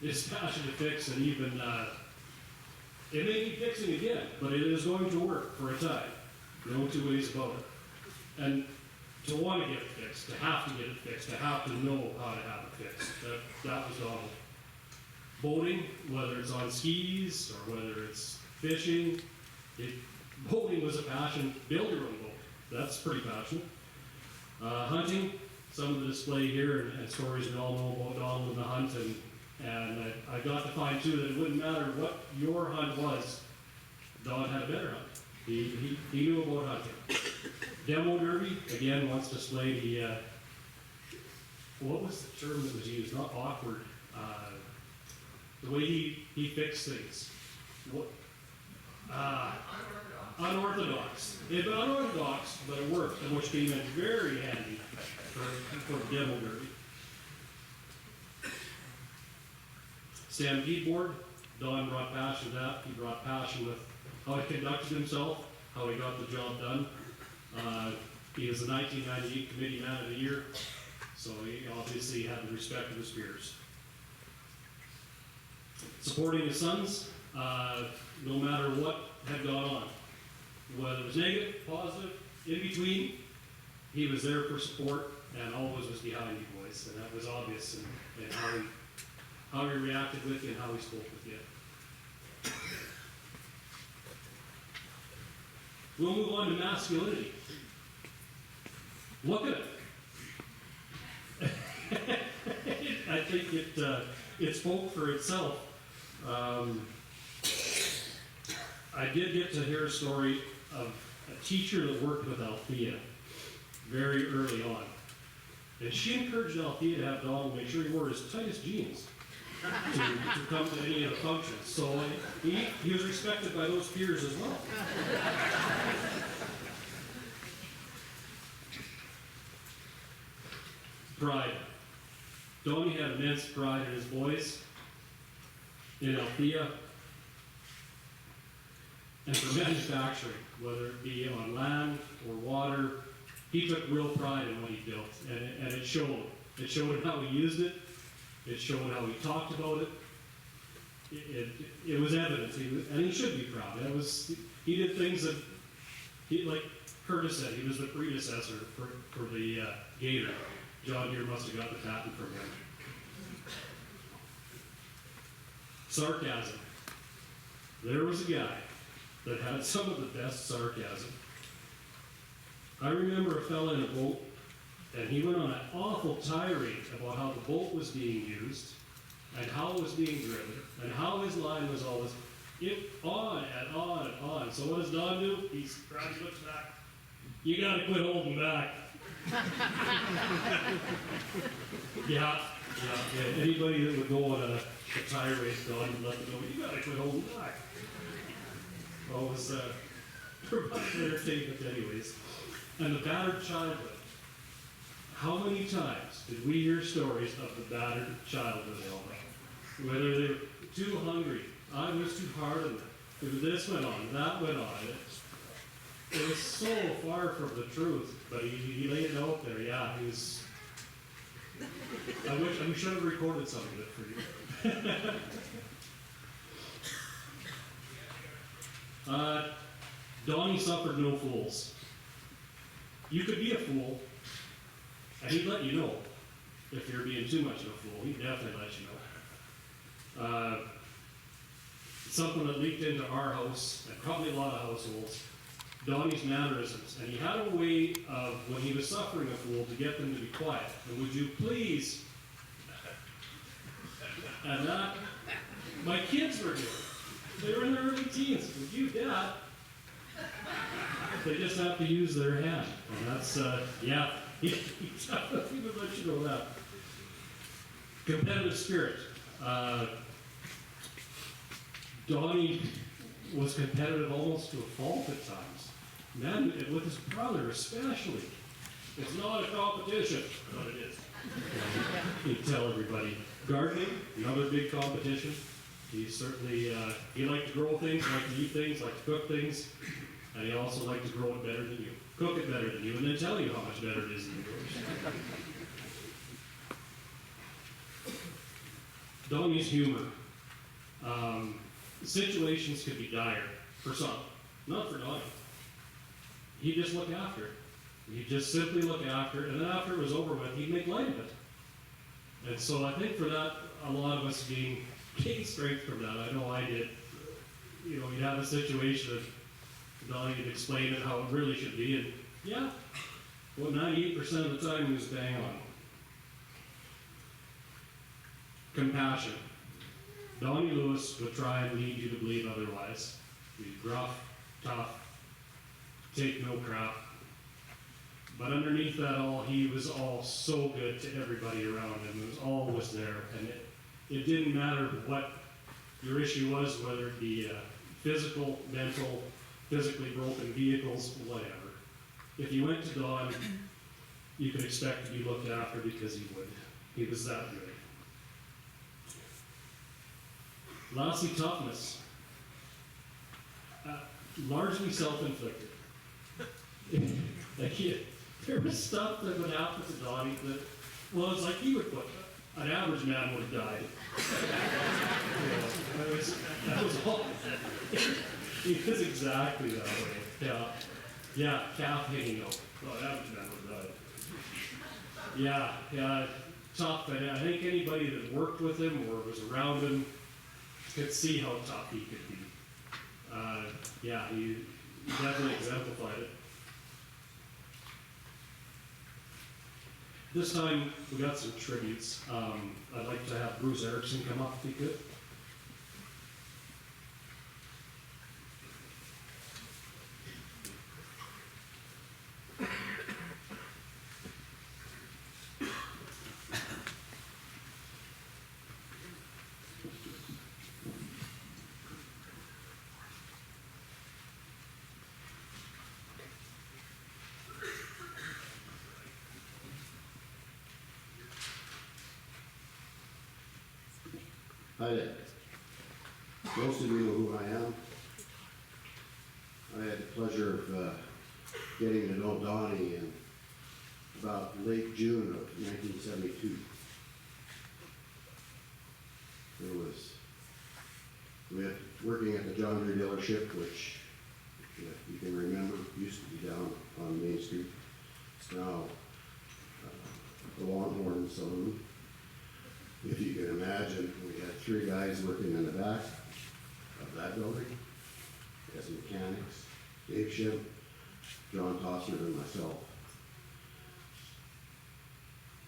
his passion to fix, and even, it may be fixing again, but it is going to work for a time. No two ways about it. And to want to get it fixed, to have to get it fixed, to have to know how to have it fixed, that was Donald. Boating, whether it's on skis or whether it's fishing, boating was a passion. Build your own boat, that's pretty passionate. Hunting, some of the display here and stories we all know about Donald and the hunt, and I got to find too that it wouldn't matter what your hunt was, Don had a better hunt. He knew about hunting. Demo derby, again, once displayed the, what was the term that was used? Not awkward. The way he fixed things. What? Unorthodox. It was unorthodox, but it worked, and which came in very handy for demo derby. Stampede board, Don brought passion to that. He brought passion with how he conducted himself, how he got the job done. He was the 1998 Committee Man of the Year, so he obviously had the respect of his peers. Supporting his sons, no matter what had gone on, whether it was negative, positive, in between, he was there for support and always was behind you boys, and that was obvious in how he reacted with you and how he spoke with you. We'll move on to masculinity. Look at it. I think it spoke for itself. I did get to hear a story of a teacher that worked with Althea very early on. And she encouraged Althea to have Donald make sure he wore his tightest jeans to come to any of the functions. So he was respected by those peers as well. Pride. Donnie had immense pride in his boys, in Althea, and for manufacturing, whether it be on land or water. He took real pride in what he built, and it showed. It showed in how he used it. It showed how he talked about it. It was evident, and he should be proud. He did things that, like Curtis said, he was the predecessor for the Gator. John Deere must have got the patent from him. Sarcasm. There was a guy that had some of the best sarcasm. I remember a fella in a boat, and he went on an awful tirade about how the boat was being used, and how it was being driven, and how his line was always on and on and on. So what does Don do? He looks back. You gotta quit holding back. Yeah. Anybody that would go on a tirade, Don would let them know, you gotta quit holding back. Always provided entertainment anyways. And the battered childhood. How many times did we hear stories of the battered childhood element? Whether they were too hungry, I was too hard on them. This went on, that went on. It was so far from the truth, but he laid it out there. Yeah, he was. I should have recorded some of it for you. Donnie suffered no fools. You could be a fool, and he'd let you know if you're being too much of a fool. He'd definitely let you know. Something that leaked into our house, and probably a lot of households, Donnie's mannerisms. And he had a way of, when he was suffering a fool, to get them to be quiet. And would you please? And that, my kids were doing. They were in their early teens. Would you, Dad? They just have to use their hand. And that's, yeah, he definitely would let you know that. Competitive spirit. Donnie was competitive almost to a fault at times. Man, with his brother especially. It's not a competition, but it is. He'd tell everybody. Gardening, another big competition. He certainly, he liked to grow things, liked to eat things, liked to cook things, and he also liked to grow it better than you. Cook it better than you, and then tell you how much better it is than yours. Donnie's humor. Situations could be dire for some, not for Donnie. He'd just look after it. He'd just simply look after it, and then after it was over with, he'd make light of it. And so I think for that, a lot of us gain strength from that. I know I did. You know, you'd have a situation and Donnie would explain it how it really should be, and yeah, well, 98% of the time he was bang on. Compassion. Donnie Lewis would try and lead you to believe otherwise. He's gruff, tough, take no crap. But underneath that all, he was all so good to everybody around him. It was always there. And it didn't matter what your issue was, whether it be physical, mental, physically broken vehicles, whatever. If you went to Don, you could expect to be looked after because he would. He was that good. Lastly, toughness. Largely self-inflicted. There was stuff that would happen to Donnie that, well, it's like he would put, an average man would have died. That was all. He was exactly that way. Yeah, calf hanging out. Well, an average man would have died. Yeah, tough. And I think anybody that worked with him or was around him could see how tough he could be. He definitely exemplified it. This time, we got some tributes. I'd like to have Bruce Erickson come up if he could. Hi there. Most of you know who I am. I had the pleasure of getting to know Donnie in about late June of 1972. We were working at the John Deere dealership, which, if you can remember, used to be down on Main Street. It's now the Longhorn Saloon. If you can imagine, we had 3 guys working in the back of that building as mechanics: Dave Shim, John Tosser, and myself.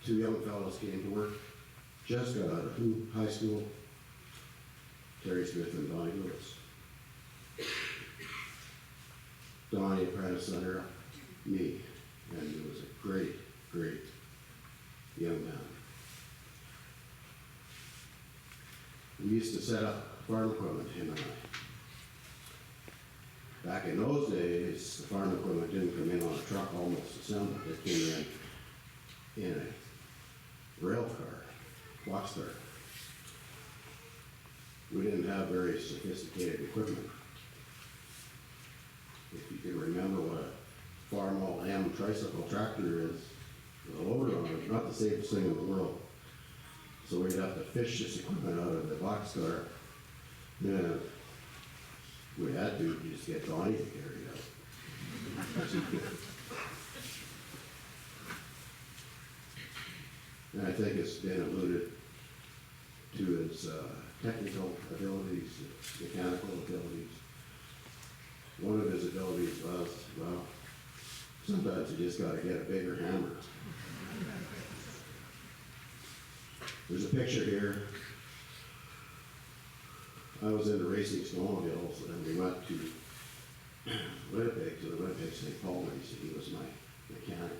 2 young fellows came to work, just got out of high school, Terry Smith and Donnie Lewis. Donnie apprenticed under me, and he was a great, great young man. We used to set up farm equipment, him and I. Back in those days, the farm equipment didn't come in on a truck almost assembled. It came in a rail car, box car. We didn't have very sophisticated equipment. If you can remember what a Farmall M tricycle tractor is, with a loader on it, not the safest thing in the world. So we'd have to fish this equipment out of the boxcar. And we had to just get Donnie to carry it out. And I think it's been alluded to his technical abilities, mechanical abilities. One of his abilities was, well, sometimes you just got to get a bigger hammer. There's a picture here. I was into racing snowmobiles, and we went to Winnipeg, to the Winnipeg St. Paul race, and he was my mechanic.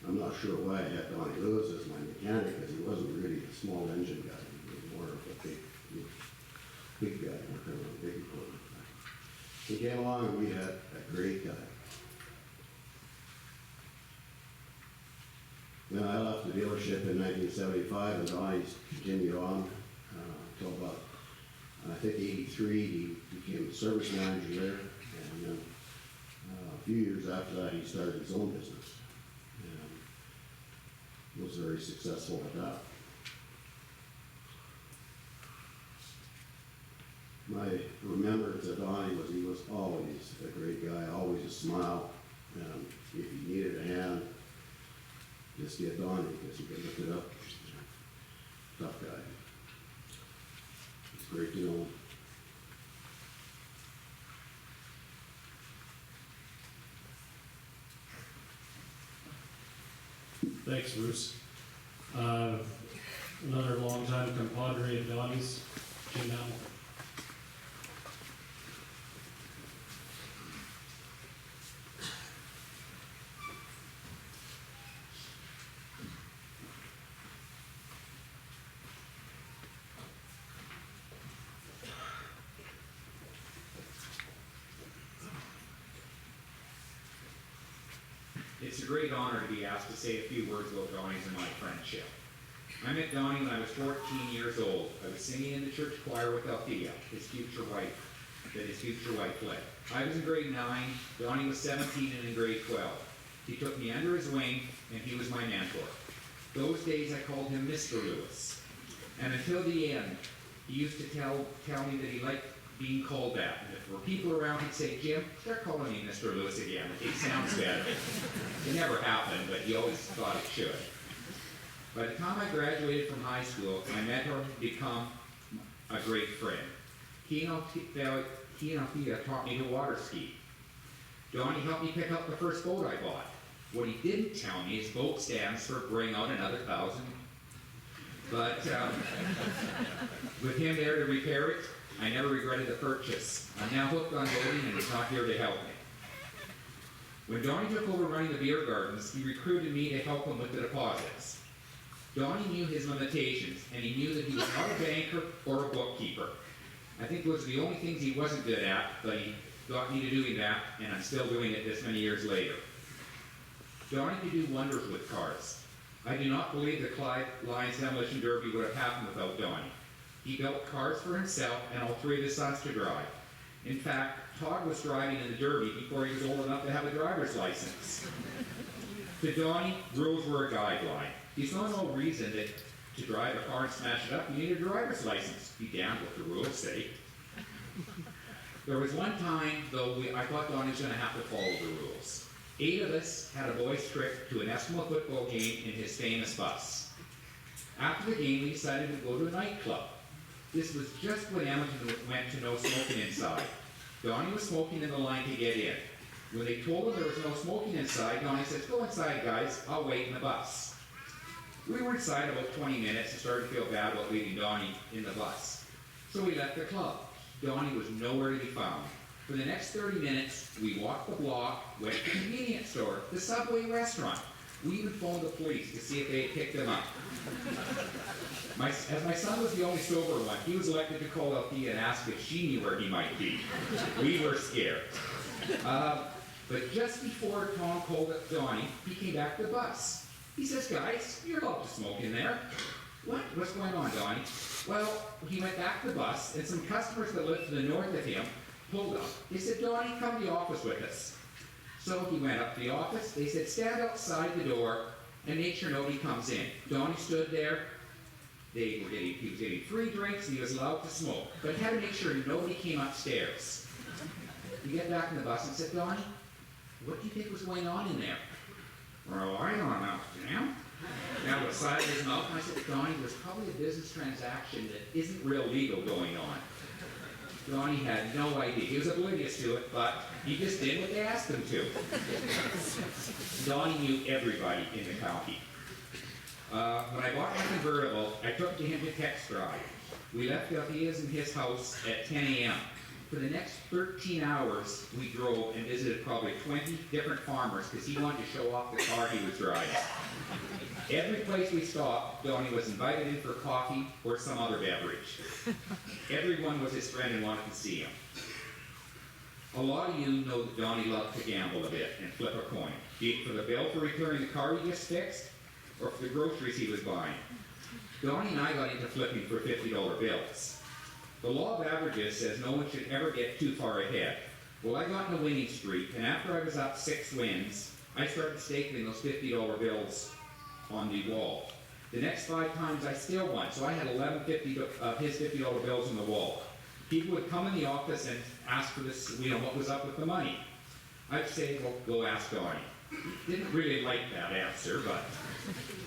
I'm not sure why I had Donnie Lewis as my mechanic, because he wasn't really a small engine guy. He was more of a big guy, working on big equipment. He came along, and we had a great guy. Then I left the dealership in 1975, and Donnie continued on until about, I think, 83. He became the service manager there, and then a few years after that, he started his own business, and was very successful at that. My remembrance of Donnie was he was always a great guy, always a smile. And if you needed a hand, just get Donnie because he could lift it up. Tough guy. It's great to know him. Thanks, Bruce. Another longtime compadre of Donnie's, Jim Hamel. It's a great honor to be asked to say a few words about Donnie's and my friendship. I met Donnie when I was 14 years old. I was singing in the church choir with Althea, his future wife, that his future wife fled. I was in grade 9, Donnie was 17 and in grade 12. He took me under his wing, and he was my mentor. Those days I called him Mr. Lewis. And until the end, he used to tell me that he liked being called that. And if there were people around, he'd say, Jim, start calling me Mr. Lewis again. It sounds better. It never happened, but he always thought it should. By the time I graduated from high school, I met her to become a great friend. He and Althea taught me to water ski. Donnie helped me pick up the first boat I bought. What he didn't tell me is boat stands for bring out another 1,000. But with him there to repair it, I never regretted the purchase. I'm now hooked on boating and he's not here to help me. When Donnie took over running the beer gardens, he recruited me to help him with the deposits. Donnie knew his limitations, and he knew that he was not a banker or a bookkeeper. I think those are the only things he wasn't good at, but he got me to doing that, and I'm still doing it this many years later. Donnie could do wonders with cars. I do not believe the Clyde Lions Demolition Derby would have happened without Donnie. He built cars for himself and all 3 of his sons to drive. In fact, Todd was driving in the Derby before he was old enough to have a driver's license. To Donnie, rules were a guideline. He saw no reason that to drive a car and smash it up, you need a driver's license. Be damned what the rules say. There was one time, though, I thought Donnie was going to have to follow the rules. 8 of us had a boys' trip to an Eskimo football game in his famous bus. After the game, we decided to go to a nightclub. This was just when Edmonton went to no smoking inside. Donnie was smoking in the line to get in. When they told him there was no smoking inside, Donnie says, go inside, guys, I'll wait in the bus. We were inside about 20 minutes and started to feel bad about leaving Donnie in the bus. So we left the club. Donnie was nowhere to be found. For the next 30 minutes, we walked the block, went to the convenience store, the Subway restaurant. We even phoned the police to see if they had picked him up. As my son was the only sober one, he was elected to call Althea and ask if she knew where he might be. We were scared. But just before Tom called up Donnie, he came back to the bus. He says, guys, you're allowed to smoke in there. What? What's going on, Donnie? Well, he went back to the bus, and some customers that lived to the north of him pulled up. They said, Donnie, come to the office with us. So he went up to the office. They said, stand outside the door and make sure nobody comes in. Donnie stood there. He was getting free drinks, and he was allowed to smoke. But he had to make sure nobody came upstairs. He got back in the bus and said, Donnie, what do you think was going on in there? Well, I don't know, Jim. Now, the side of his mouth, and I said, Donnie, there's probably a business transaction that isn't real legal going on. Donnie had no idea. He was oblivious to it, but he just did what they asked him to. Donnie knew everybody in the county. When I bought my convertible, I took it to him to test drive. We left Althea's in his house at 10 a.m. For the next 13 hours, we drove and visited probably 20 different farmers because he wanted to show off the car he was driving. Every place we stopped, Donnie was invited in for coffee or some other beverage. Everyone was his friend and wanted to see him. A lot of you know that Donnie loved to gamble a bit and flip a coin, be it for the bill for repairing the car he just fixed or for the groceries he was buying. Donnie and I got into flipping for $50 bills. The law of averages says no one should ever get too far ahead. Well, I got in a winning streak, and after I was up 6 wins, I started stapling those $50 bills on the wall. The next 5 times I still won, so I had 11 of his $50 bills on the wall. people would come in the office and ask for this, what was up with the money. I'd say, well, go ask Donnie. Didn't really like that answer, but,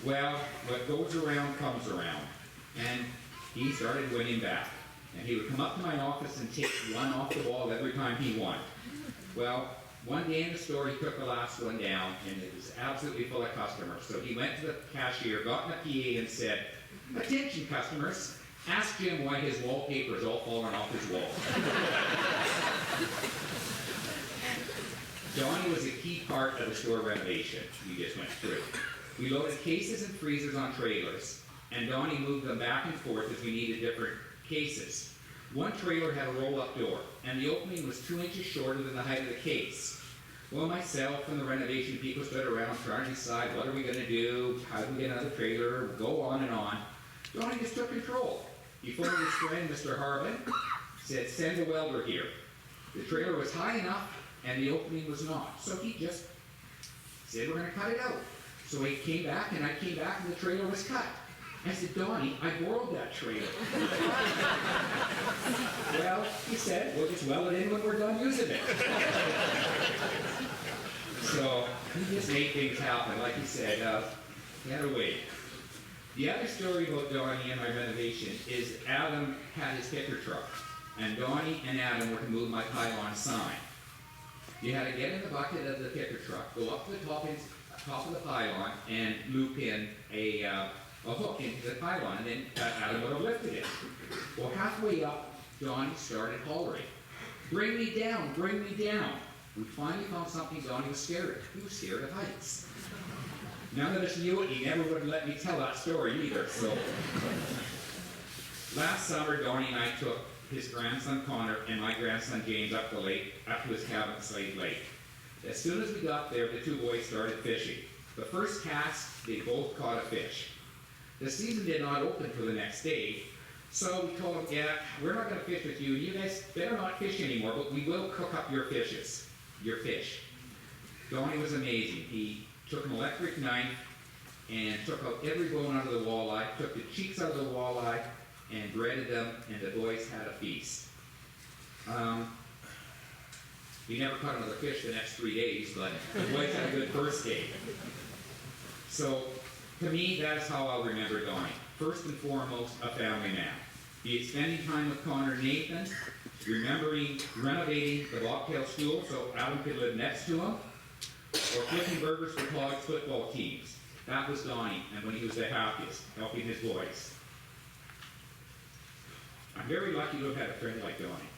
well, what goes around comes around. And he started winning back. And he would come up to my office and take one off the wall every time he won. Well, one day in the store, he took the last one down, and it was absolutely full of customers. So he went to the cashier, got in the PA, and said, "Attention, customers, ask Jim why his wallpaper is all falling off his wall." Donnie was a key part of the store renovation we just went through. We loaded cases and freezers on trailers, and Donnie moved them back and forth as we needed different cases. One trailer had a roll-up door, and the opening was 2 inches shorter than the height of the case. Well, myself and the renovation people stood around trying to decide what are we going to do, how do we get another trailer, go on and on. Donnie just took control. He phoned his friend, Mr. Harvin, said, "Send a welder here." The trailer was high enough, and the opening was not. So he just said, "We're going to cut it out." So he came back, and I came back, and the trailer was cut. I said, "Donnie, I borrowed that trailer." Well, he said, "We'll just weld it in when we're done using it." So he just made things happen. Like he said, he had a way. The other story about Donnie and my renovation is Adam had his picker truck, and Donnie and Adam were to move my pylon sign. You had to get in the bucket of the picker truck, go up to the top of the pylon, and loop in a hook into the pylon, and then Adam would have lifted it. Well, halfway up, Donnie started hollering, "Bring me down, bring me down." We finally found something Donnie was scared of. He was scared of heights. None of us knew it. He never would let me tell that story either. So last summer, Donnie and I took his grandson Connor and my grandson James up the lake, up to his cabin at Slave Lake. As soon as we got there, the two boys started fishing. The first cast, they both caught a fish. The season did not open till the next day, so we told them, "Yeah, we're not going to fish with you. You guys better not fish anymore, but we will cook up your fish." Donnie was amazing. He took an electric knife and took out every bone out of the walleye, took the cheeks out of the walleye, and breaded them, and the boys had a feast. We never caught another fish the next 3 days, but the boys had a good first day. So, to me, that is how I'll remember Donnie. First and foremost, a family man. Be it spending time with Connor and Nathan, renovating the bobtail school so Adam could live next to him, or flipping burgers for Clogg's football teams. That was Donnie, and when he was the happiest, helping his boys. I'm very lucky to have had a friend like Donnie.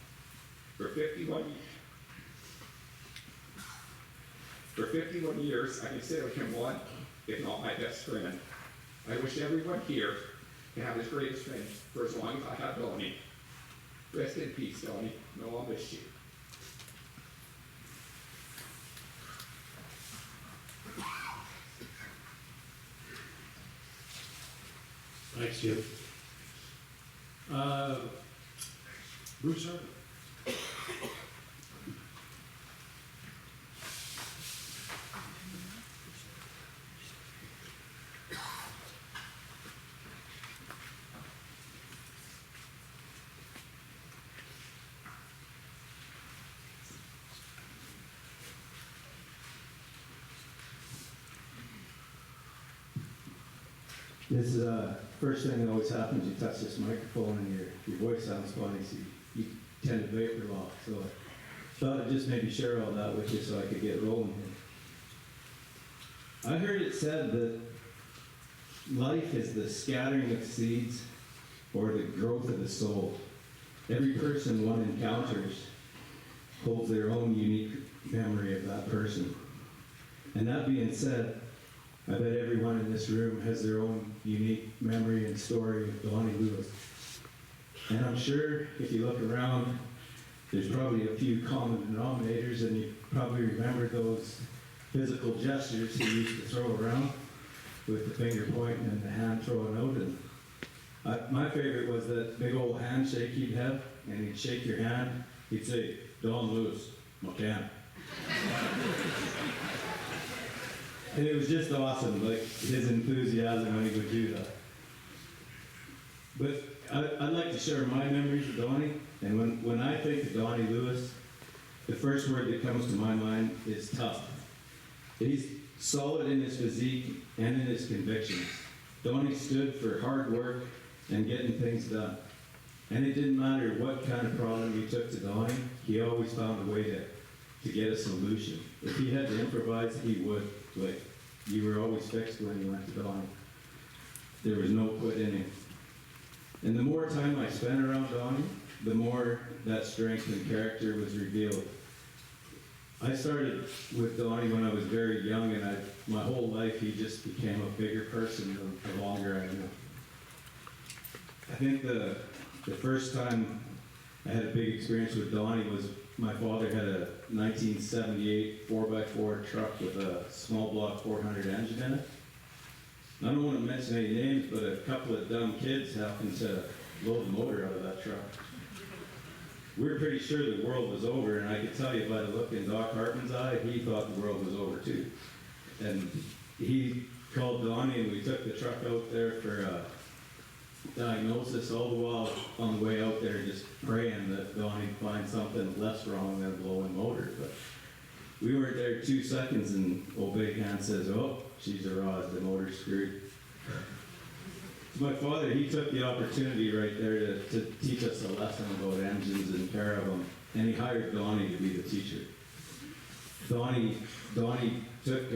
For 51 years, I consider him one, if not my best friend. I wish everyone here to have his greatest friend for as long as I have Donnie. Rest in peace, Donnie. No, I'll miss you. Thanks, Jim. Bruce Harvin. This is first thing that always happens, you touch this microphone and your voice sounds funny, so you tend to vapor lock. So I thought I'd just maybe share all that with you so I could get rolling here. I heard it said that life is the scattering of seeds or the growth of the soul. Every person one encounters holds their own unique memory of that person. And that being said, I bet everyone in this room has their own unique memory and story of Donnie Lewis. And I'm sure if you look around, there's probably a few common denominators, and you probably remember those physical gestures he used to throw around with the finger pointing and the hand throwing out. And my favorite was that big old handshake he'd have, and he'd shake your hand. He'd say, "Don Lewis, McCann." And it was just awesome, like his enthusiasm when he would do that. But I'd like to share my memories of Donnie, and when I think of Donnie Lewis, the first word that comes to my mind is tough. He's solid in his physique and in his convictions. Donnie stood for hard work and getting things done. And it didn't matter what kind of problem you took to Donnie, he always found a way to get a solution. If he had to improvise, he would. Like, you were always fixed when you went to Donnie. There was no quit in him. And the more time I spent around Donnie, the more that strength and character was revealed. I started with Donnie when I was very young, and my whole life he just became a bigger person the longer I knew. I think the first time I had a big experience with Donnie was my father had a 1978 4x4 truck with a small block 400 engine in it. I don't want to mention any names, but a couple of dumb kids happened to blow the motor out of that truck. We were pretty sure the world was over, and I could tell you by the look in Doc Hartman's eye, he thought the world was over too. And he called Donnie, and we took the truck out there for diagnosis, all the while on the way out there just praying that Donnie find something less wrong than a blowing motor. But we weren't there 2 seconds, and old Big Hand says, "Oh, she's a rod, the motor's screwed." My father, he took the opportunity right there to teach us a lesson about engines and care of them, and he hired Donnie to be the teacher. Donnie took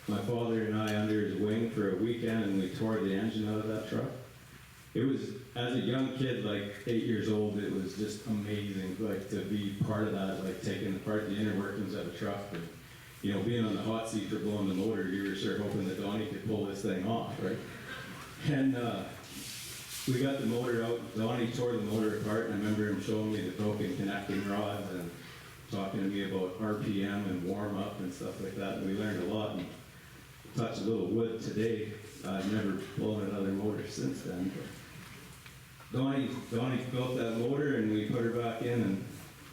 my father and I under his wing for a weekend, and we tore the engine out of that truck. It was, as a young kid, like 8 years old, it was just amazing, like to be part of that, like taking apart the inner workings of a truck, and being on the hot seat for blowing the motor. You were sure hoping that Donnie could pull this thing off, right? And we got the motor out. Donnie tore the motor apart, and I remember him showing me the broken connecting rods and talking to me about RPM and warm up and stuff like that. And we learned a lot and touched a little wood today. I've never blown another motor since then. But Donnie built that motor, and we put her back in, and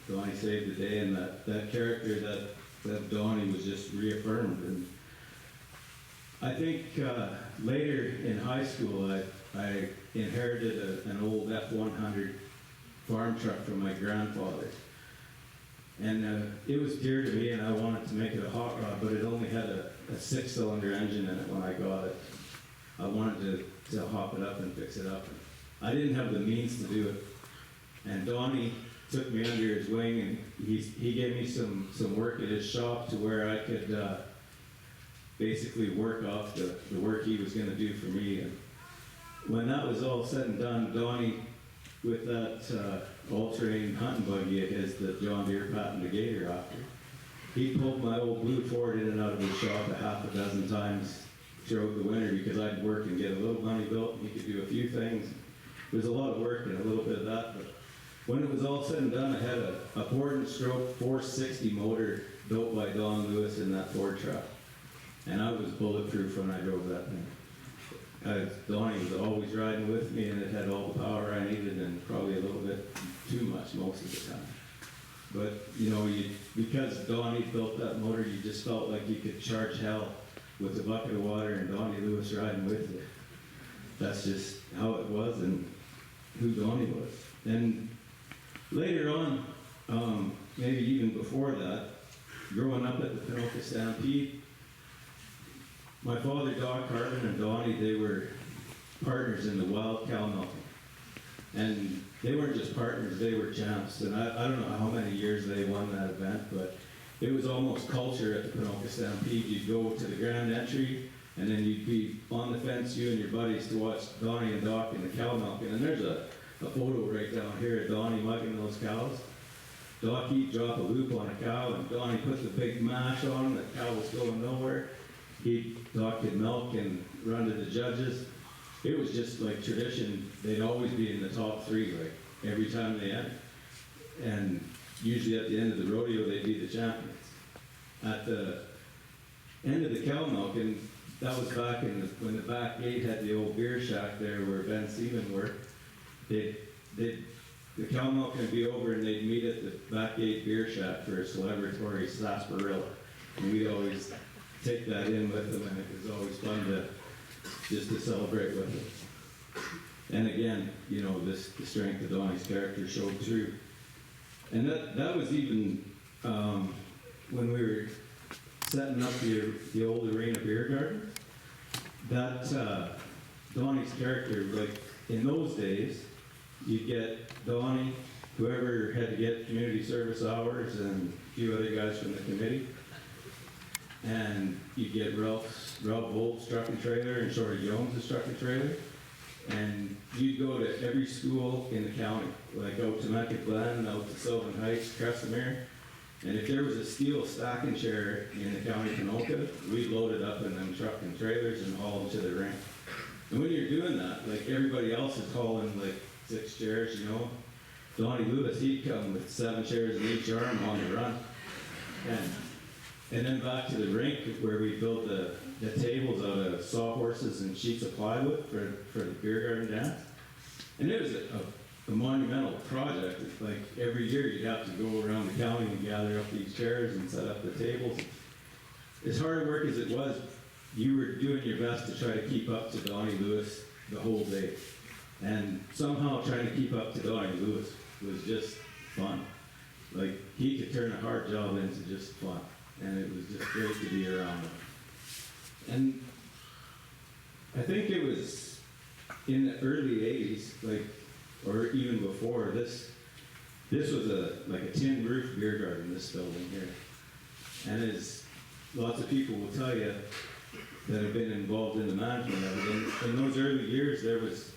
Donnie saved the day. And that character that Donnie was just reaffirmed. And I think later in high school, I inherited an old F-100 farm truck from my grandfather. And it was dear to me, and I wanted to make it a hot rod, but it only had a 6-cylinder engine in it when I got it. I wanted to hop it up and fix it up. I didn't have the means to do it. And Donnie took me under his wing, and he gave me some work at his shop to where I could basically work off the work he was going to do for me. And when that was all said and done, Donnie, with that all-terrain hunting buggy of his that John Deere patented the Gator after, he pulled my old blue Ford in and out of his shop a half a dozen times throughout the winter because I'd work and get a little money built, and he could do a few things. It was a lot of work and a little bit of that, but when it was all said and done, I had a Borden-stroke 460 motor built by Don Lewis in that Ford truck. And I was bulletproof when I drove that thing. Donnie was always riding with me, and it had all the power I needed, and probably a little bit too much most of the time. But, because Donnie built that motor, you just felt like you could charge hell with a bucket of water and Donnie Lewis riding with you. That's just how it was and who Donnie was. And later on, maybe even before that, growing up at the Pinoka Stampede, my father, Doc Hartman, and Donnie, they were partners in the wild cow milking. And they weren't just partners, they were champs. And I don't know how many years they won that event, but it was almost culture at the Pinoka Stampede. You'd go to the grand entry, and then you'd be on the fence, you and your buddies, to watch Donnie and Doc in the cow milking. And there's a photo right down here of Donnie mugging those cows. Doc, he'd drop a loop on a cow, and Donnie put the big mash on, the cow was going nowhere. Doc could milk and run to the judges. It was just like tradition. They'd always be in the top 3, like every time they entered. And usually at the end of the rodeo, they'd be the champions. At the end of the cow milking, that was back when the back gate had the old beer shack there where Ben Seaman worked. The cow milking would be over, and they'd meet at the back gate beer shack for a celebratory sarsaparilla. And we'd always take that in with them, and it was always fun to celebrate with them. And again, you know, the strength of Donnie's character showed through. And that was even when we were setting up the old arena beer garden. That Donnie's character, like in those days, you'd get Donnie, whoever had to get community service hours, and a few other guys from the committee. And you'd get Ralph Volt's truck and trailer and Shorty Jones' truck and trailer. And you'd go to every school in the county, like out to Mecca Glen, out to Sylvan Heights, Crestamere. And if there was a steel stocking chair in the county of Anoka, we'd load it up in them truck and trailers and haul them to the rink. And when you're doing that, like everybody else is hauling like 6 chairs, you know. Donnie Lewis, he'd come with 7 chairs in each arm on the run. And then back to the rink where we built the tables out of sawhorses and sheets of plywood for the beer garden dance. And it was a monumental project. It's like every year you'd have to go around the county and gather up these chairs and set up the tables. As hard work as it was, you were doing your best to try to keep up to Donnie Lewis the whole day. And somehow trying to keep up to Donnie Lewis was just fun. Like, he could turn a hard job into just fun. And it was just great to be around him. And I think it was in the early 80s, like, or even before, this was like a tin roof beer garden, this building here. And as lots of people will tell you that have been involved in the management of it, in those early years, there was,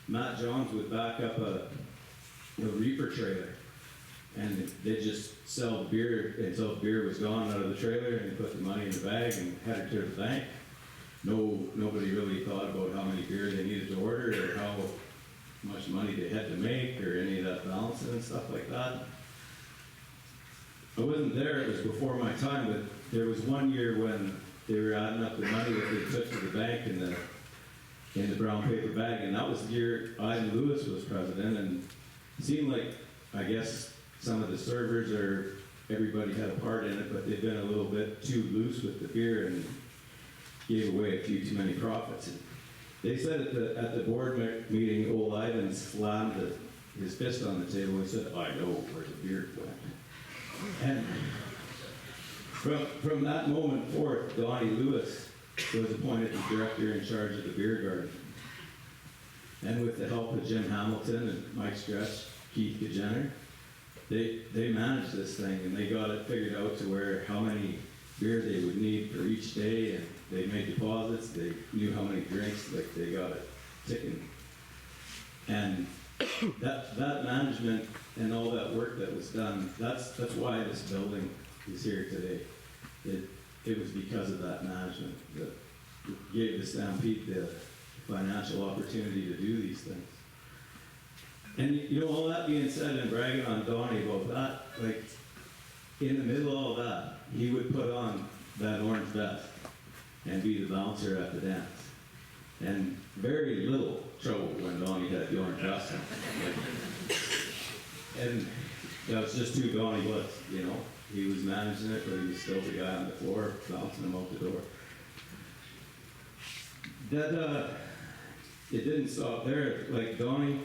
Matt Johns would back up a reefer trailer. And they just sell beer until beer was gone out of the trailer, and they put the money in the bag and headed to the bank. Nobody really thought about how many beer they needed to order or how much money they had to make or any of that balancing and stuff like that. I wasn't there, it was before my time, but there was one year when they were adding up the money that they took to the bank in the brown paper bag, and that was the year Ivan Lewis was president, and it seemed like, I guess, some of the servers or everybody had a part in it, but they'd been a little bit too loose with the beer and gave away a few too many profits. And they said at the board meeting, old Ivan slammed his fist on the table and said, "I know where the beer went." And from that moment forth, Donnie Lewis was appointed the director in charge of the beer garden. And with the help of Jim Hamilton and Mike Stretch, Keith Gajenner, they managed this thing, and they got it figured out to where how many beer they would need for each day, and they made deposits, they knew how many drinks, like they got it ticking. And that management and all that work that was done, that's why this building is here today. It was because of that management that gave the Stampede the financial opportunity to do these things. And you know, all that being said, and bragging on Donnie about that, like in the middle of all that, he would put on that orange vest and be the bouncer at the dance. And very little trouble when Donnie had the orange vest on. And that was just who Donnie was, you know. He was managing it, but he was still the guy on the floor, bouncing him out the door. It didn't stop there. Like Donnie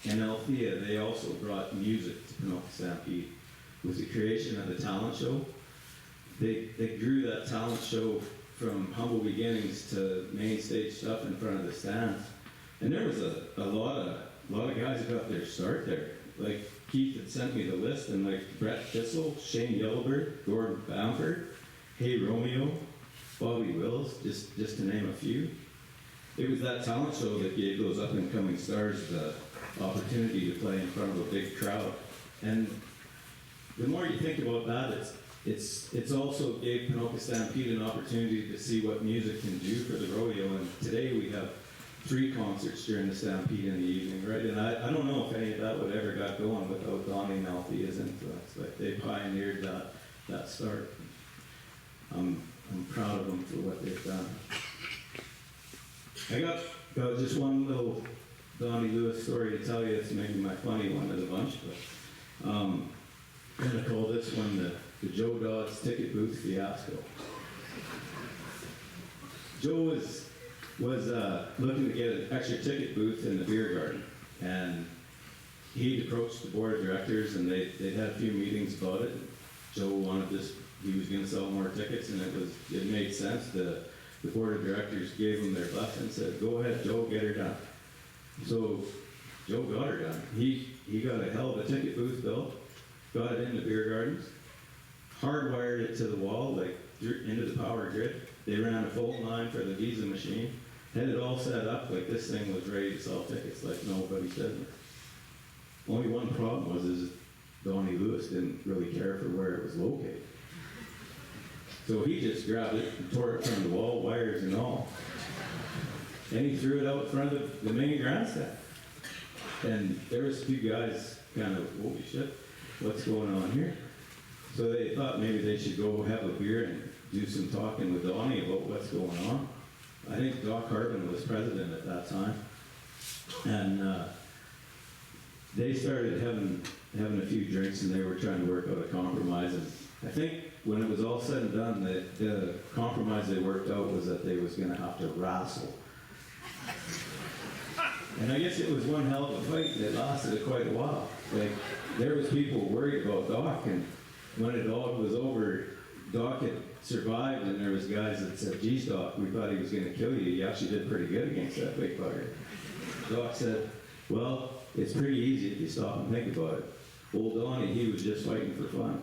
and Althea, they also brought music to Pinoka Stampede. With the creation of the talent show, they grew that talent show from humble beginnings to main stage stuff in front of the stands. And there was a lot of guys who got their start there. Like Keith had sent me the list, and like Brett Thistle, Shane Yellowbird, Gordon Bamford, Hey Romeo, Bobby Wills, just to name a few. It was that talent show that gave those up-and-coming stars the opportunity to play in front of a big crowd. And the more you think about that, it's also gave Pinoka Stampede an opportunity to see what music can do for the rodeo. And today we have 3 concerts during the Stampede in the evening, right? And I don't know if any of that would ever got going without Donnie and Althea's influence. Like they pioneered that start. I'm proud of them for what they've done. I got just one little Donnie Lewis story to tell you. It's maybe my funny one of the bunch, but I'm going to call this one the Joe Dodds ticket booth fiasco. Joe was was looking to get an extra ticket booth in the beer garden. And he'd approached the board of directors, and they'd had a few meetings about it. Joe wanted this, he was gonna sell more tickets, and it made sense. The board of directors gave him their blessing and said, go ahead, Joe, get her done. So Joe got her done. He got a hell of a ticket booth built, got it in the beer gardens, hardwired it to the wall, like into the power grid. They ran a full line for the Visa machine, had it all set up like this thing was ready to sell tickets like nobody's business. Only one problem was is Donnie Lewis didn't really care for where it was located. So he just grabbed it and tore it from the wall, wires and all. And he threw it out in front of the main grandstand. And there was a few guys kind of, holy shit, what's going on here? So they thought maybe they should go have a beer and do some talking with Donnie about what's going on. I think Doc Hartman was president at that time. And they started having a few drinks, and they were trying to work out a compromise. And I think when it was all said and done, the compromise they worked out was that they was going to have to wrestle. And I guess it was one hell of a fight, and it lasted quite a while. Like, there was people worried about Doc, and when it all was over, Doc had survived, and there was guys that said, geez, Doc, we thought he was going to kill you. You actually did pretty good against that big bugger. Doc said, well, it's pretty easy if you stop and think about it. Old Donnie, he was just fighting for fun.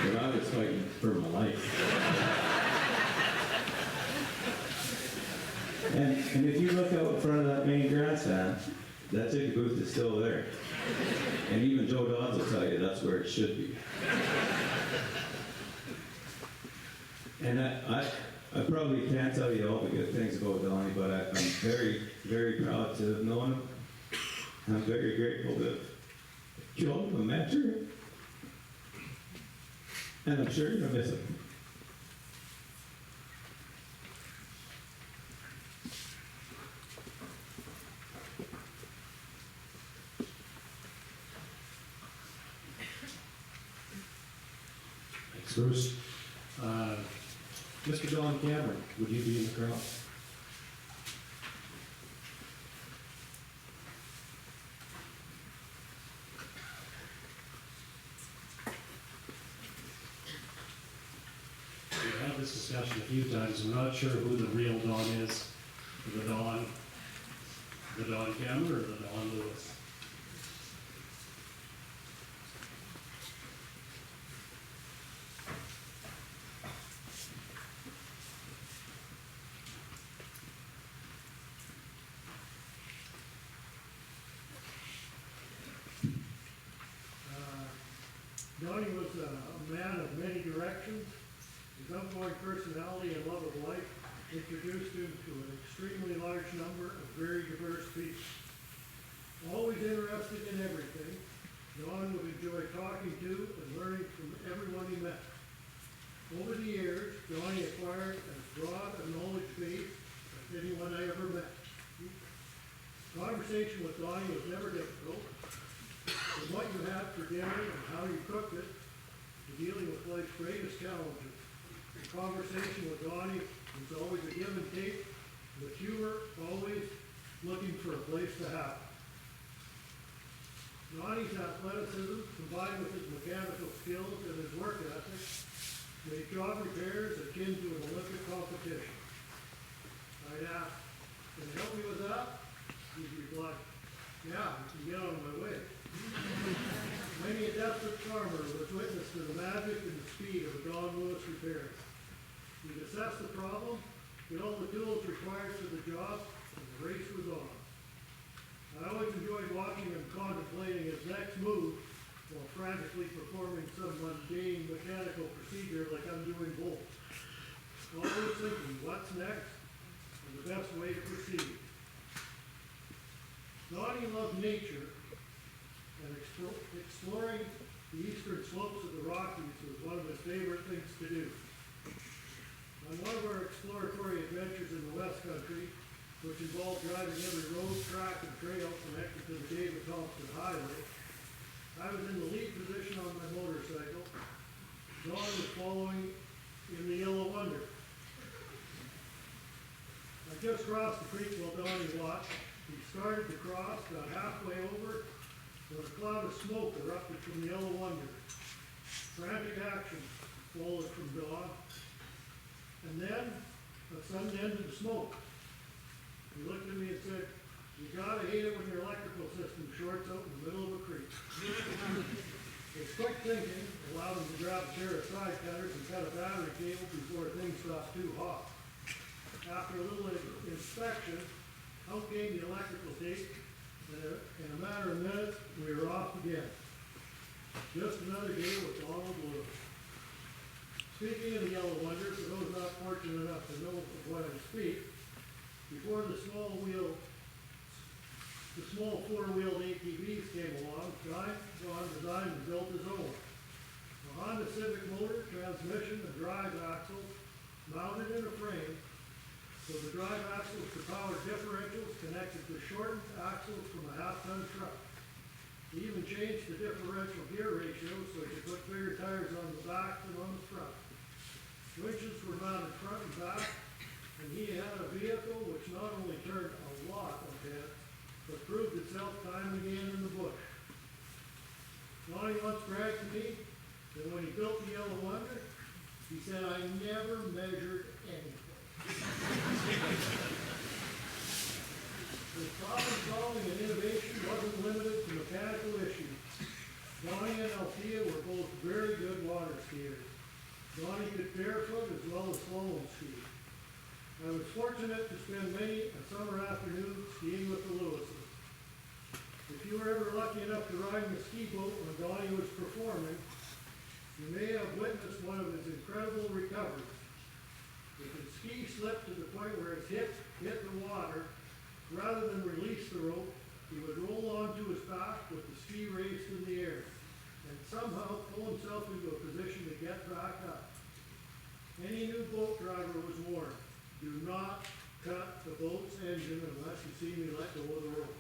But I was fighting for my life. And if you look out in front of that main grandstand, that ticket booth is still there. And even Joe Dodds will tell you that's where it should be. And I probably can't tell you all the good things about Donnie, but I'm very, very proud to have known him. I'm very grateful to have called him a mentor. And I'm sure you're going to miss him. Thanks, Bruce. Mr. Don Cameron, would you be in the crowd? We've had this discussion a few times. I'm not sure who the real Don is. The Don Cameron or the Don Lewis? Donnie was a man of many directions. His outgoing personality and love of life introduced him to an extremely large number of very diverse people. Always interested in everything, Don would enjoy talking to and learning from everyone he met. Over the years, Donnie acquired as broad a knowledge base as anyone I ever met. Conversation with Donnie was never difficult. From what you had for dinner and how you cooked it, to dealing with life's greatest challenges. The conversation with Donnie was always a give and take, with humor always looking for a place to happen. Donnie's athleticism, combined with his mechanical skills and his work ethic, made job repairs akin to an Olympic competition. I'd ask, can you help me with that? He'd reply, yeah, you can get out of my way. Many a desperate farmer was witness to the magic and the speed of a Don Lewis repair. He'd assess the problem, get all the tools required for the job, and the race was on. I always enjoyed watching him contemplating his next move while frantically performing some mundane mechanical procedure like undoing bolts. Always thinking, what's next, and the best way to proceed. Donnie loved nature, and exploring the eastern slopes of the Rockies was one of his favorite things to do. On one of our exploratory adventures in the West Country, which involved driving every road, track, and trail connected to the David Thompson Highway, I was in the lead position on my motorcycle. Don was following in the Yellow Wonder. I just crossed the creek while Donnie watched. He started to cross, got halfway over, when a cloud of smoke erupted from the Yellow Wonder. Frantic action followed from Don, and then a sudden end to the smoke. He looked at me and said, "You gotta hate it when your electrical system shorts out in the middle of a creek." His quick thinking allowed him to grab a pair of side cutters and cut a battery cable before things got too hot. After a little inspection, out came the electrical tape, and in a matter of minutes, we were off again. Just another day with Donald Lewis. Speaking of the Yellow Wonder, for those not fortunate enough to know of what I speak, before the small four-wheeled ATVs came along, John designed and built his own. A Honda Civic motor, transmission, and drive axle mounted in a frame, so the drive axles to power differentials connected to shortened axles from a half-ton truck. He even changed the differential gear ratio so he could put bigger tires on the back than on the front. Winches were mounted front and back, and he had a vehicle which not only turned a lot of heads, but proved itself time and again in the bush. Donnie once bragged to me that when he built the Yellow Wonder, he said, "I never measured anything." His problem-solving and innovation wasn't limited to mechanical issues. Donnie and Althea were both very good water skiers. Donnie could barefoot as well as slalom ski. I was fortunate to spend many a summer afternoon skiing with the Lewises. If you were ever lucky enough to ride in a ski boat when Donnie was performing, you may have witnessed one of his incredible recoveries. If his ski slipped to the point where his hip hit the water, rather than release the rope, he would roll onto his back with the ski raised in the air, and somehow pull himself into a position to get back up. Any new boat driver was warned, do not cut the boat's engine unless you see me let go of the rope.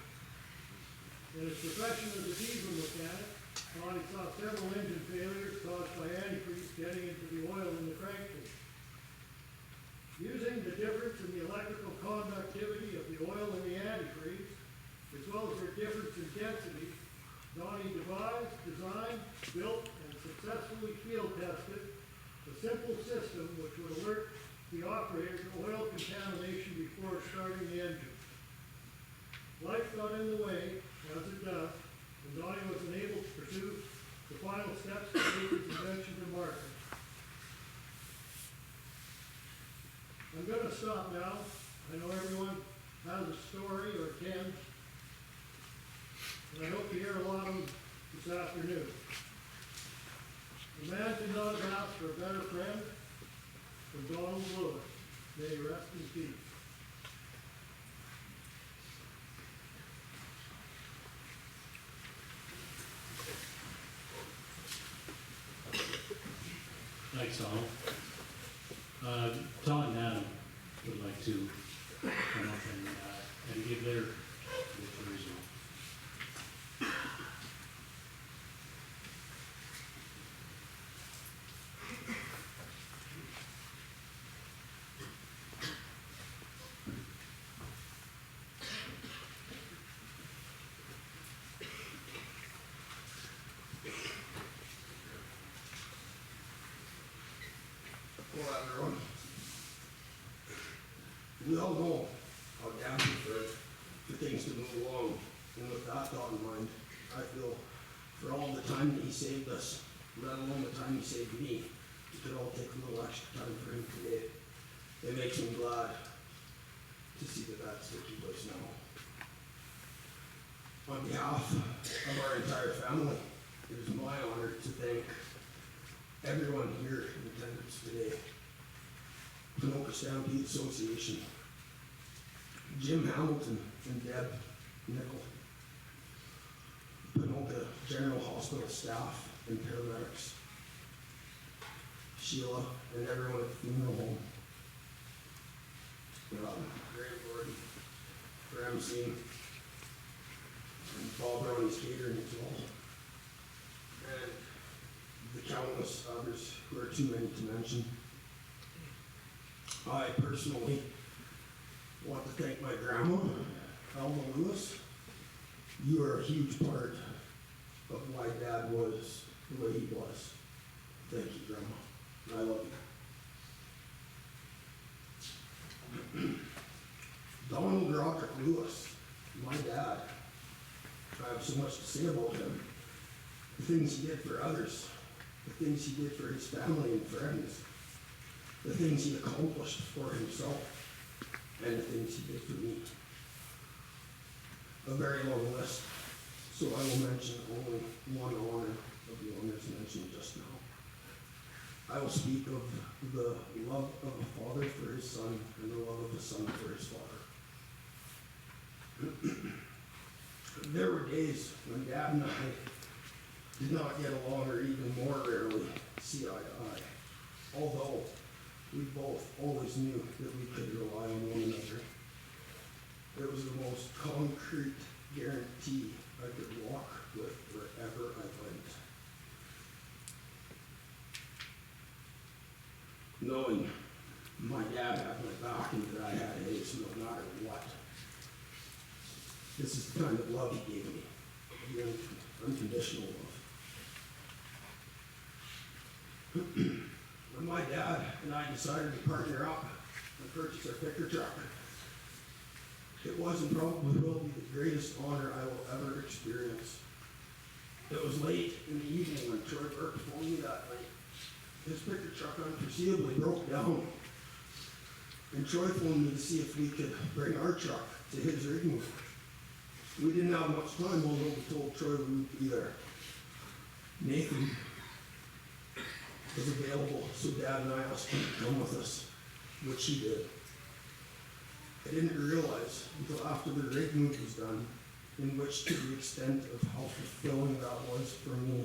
In his profession as a diesel mechanic, Donnie saw several engine failures caused by antifreeze getting into the oil in the crankcase. Using the difference in the electrical conductivity of the oil and the antifreeze, as well as their difference in density, Donnie devised, designed, built, and successfully field tested a simple system which would alert the operator to oil contamination before starting the engine. Life got in the way, as it does, and Donnie was unable to pursue the final steps to take his invention to market. I'm going to stop now. I know everyone has a story or 10, and I hope you hear a lot of them this afternoon. The man could not have asked for a better friend than Donald Lewis. May he rest in peace. Thanks, Donald. Todd and Adam would like to come up and give their version. Hello, everyone. We all know how down for things to move along, and with that thought in mind, I feel for all the time that he saved us, let alone the time he saved me, we could all take a little extra time for him today. It makes me glad to see that that's taking place now. On behalf of our entire family, it is my honor to thank everyone here in attendance today. Pinoka Stampede Association, Jim Hamilton and Deb Nickel, Pinoka General Hospital staff and paramedics, Sheila and everyone at the funeral home, Grave Gordon for emceeing, and Bob Ronnie's catering as well, and the countless others who are too many to mention. I personally Want to thank my grandma, Alma Lewis. You are a huge part of why Dad was the way he was. Thank you, Grandma. I love you. Donald Roderick Lewis, my dad. I have so much to say about him. The things he did for others, the things he did for his family and friends, the things he accomplished for himself, and the things he did for me. A very long list, so I will mention only one honor of the honors mentioned just now. I will speak of the love of a father for his son and the love of a son for his father. There were days when Dad and I did not get along, or even more rarely see eye to eye, although we both always knew that we could rely on one another. It was the most concrete guarantee I could walk with wherever I went. Knowing my dad had my back and that I had his no matter what. This is the kind of love he gave me, the unconditional love. When my dad and I decided to partner up and purchase our picker truck, it was and probably will be the greatest honor I will ever experience. It was late in the evening when Troy Burke phoned me that night. His picker truck unforeseeably broke down, and Troy phoned me to see if we could bring our truck to his rigging. We didn't have much time, although we told Troy we would be there. Nathan was available, so Dad and I asked him to come with us, which he did. I didn't realize until after the rig move was done, in which to the extent of how fulfilling that was for me,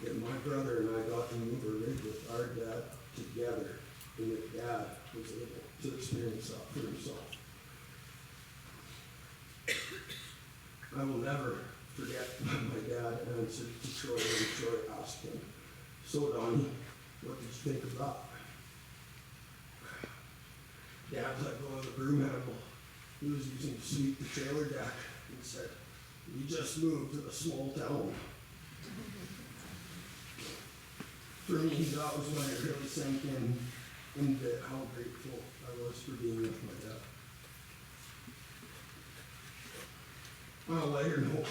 that my brother and I got to move a rig with our dad together, and that Dad was able to experience that for himself. I will never forget when my dad answered to Troy when Troy asked him, "So Donnie, what did you think of that?" Dad let go of the broom handle he was using to sweep the trailer deck and said, "We just moved to a small town." For me, that was when it really sank in that how grateful I was for being with my dad. On a lighter note,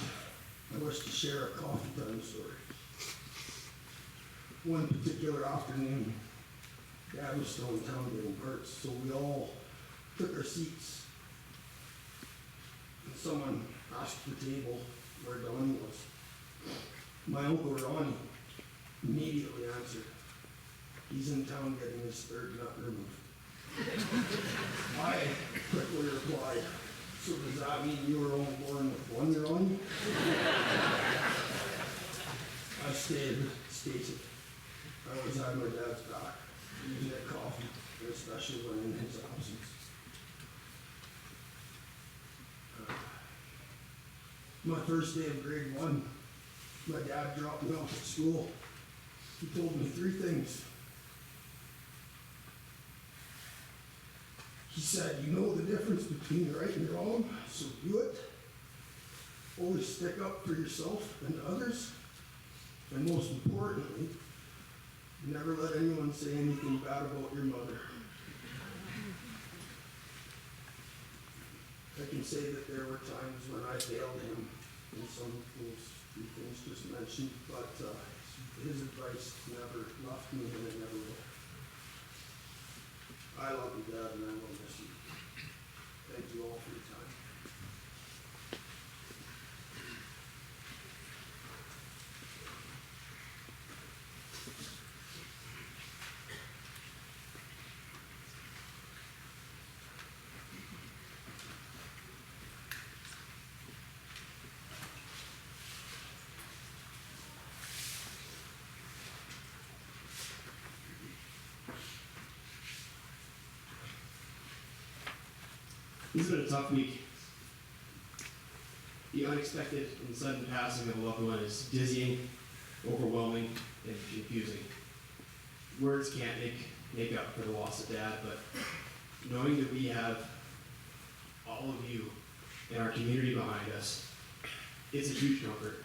I wish to share a coffee time story. One particular afternoon, Dad was still in town getting parts, so we all took our seats. And someone asked the table where Donnie was. My Uncle Ronnie immediately answered, "He's in town getting his third nut removed." I quickly replied, "So does that mean you were only born with one Ronnie?" I stated, I always had my dad's back, even at coffee, and especially when in his absence. My first day of grade 1, my dad dropped me off at school. He told me 3 things. He said, "You know the difference between right and wrong, so do it. Always stick up for yourself and others. And most importantly, never let anyone say anything bad about your mother." I can say that there were times when I failed him in some of those 3 things just mentioned, but his advice never left me, and it never will. I love you, Dad, and I will miss you. Thank you all for your time. This has been a tough week. The unexpected and sudden passing of a loved one is dizzying, overwhelming, and confusing. Words can't make up for the loss of Dad, but knowing that we have all of you and our community behind us. It's a huge comfort.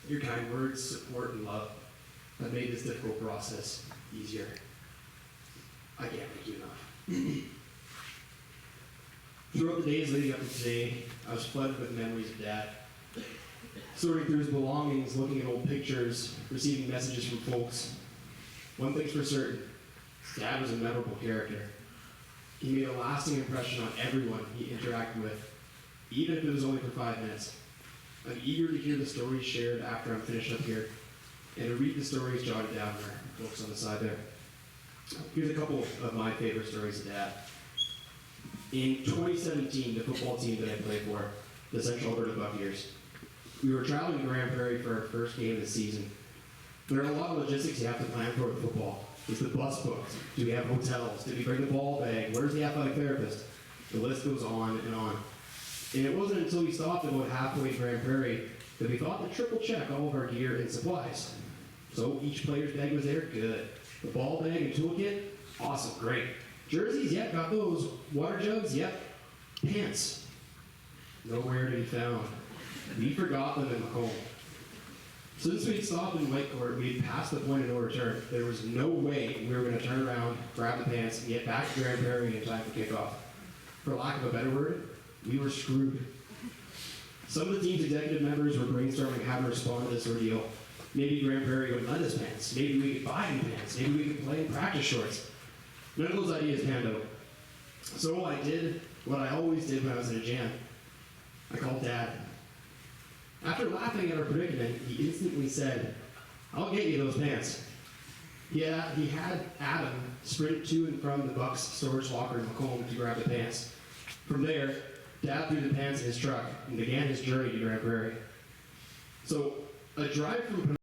Your kind words, support, and love have made this difficult process easier. I can't thank you enough. Throughout the days leading up to today, I was flooded with memories of Dad. Sorting through his belongings, looking at old pictures, receiving messages from folks. One thing's for certain, Dad was a memorable character. He made a lasting impression on everyone he interacted with, even if it was only for 5 minutes. I'm eager to hear the stories shared after I'm finished up here, and to read the stories jotted down there, books on the side there. Here's a couple of my favorite stories of Dad. In 2017, the football team that I played for, the Central Alberta Buccaneers, we were traveling to Grand Prairie for our first game of the season. There are a lot of logistics you have to plan for with football. Is the bus booked? Do we have hotels? Did we bring the ball bag? Where's the athletic therapist? The list goes on and on. And it wasn't until we stopped about halfway to Grand Prairie that we thought to triple check all of our gear and supplies. So each player's bag was there, good. The ball bag and toolkit, awesome, great. Jerseys, yep, got those. Water jugs, yep. Pants, nowhere to be found. We forgot them in Macomb. Since we'd stopped in Whitecourt, we'd passed the point of no return. There was no way we were going to turn around, grab the pants, and get back to Grand Prairie in time for kickoff. For lack of a better word, we were screwed. Some of the team's executive members were brainstorming how to respond to this ordeal. Maybe Grand Prairie would lend us pants. Maybe we could buy new pants. Maybe we could play in practice shorts. None of those ideas panned out. So I did what I always did when I was in a jam. I called Dad. After laughing at our predicament, he instantly said, "I'll get you those pants." Yeah, he had Adam sprint to and from the Bucks storage locker in Macomb to grab the pants. From there, Dad threw the pants in his truck and began his journey to Grand Prairie. So, a drive from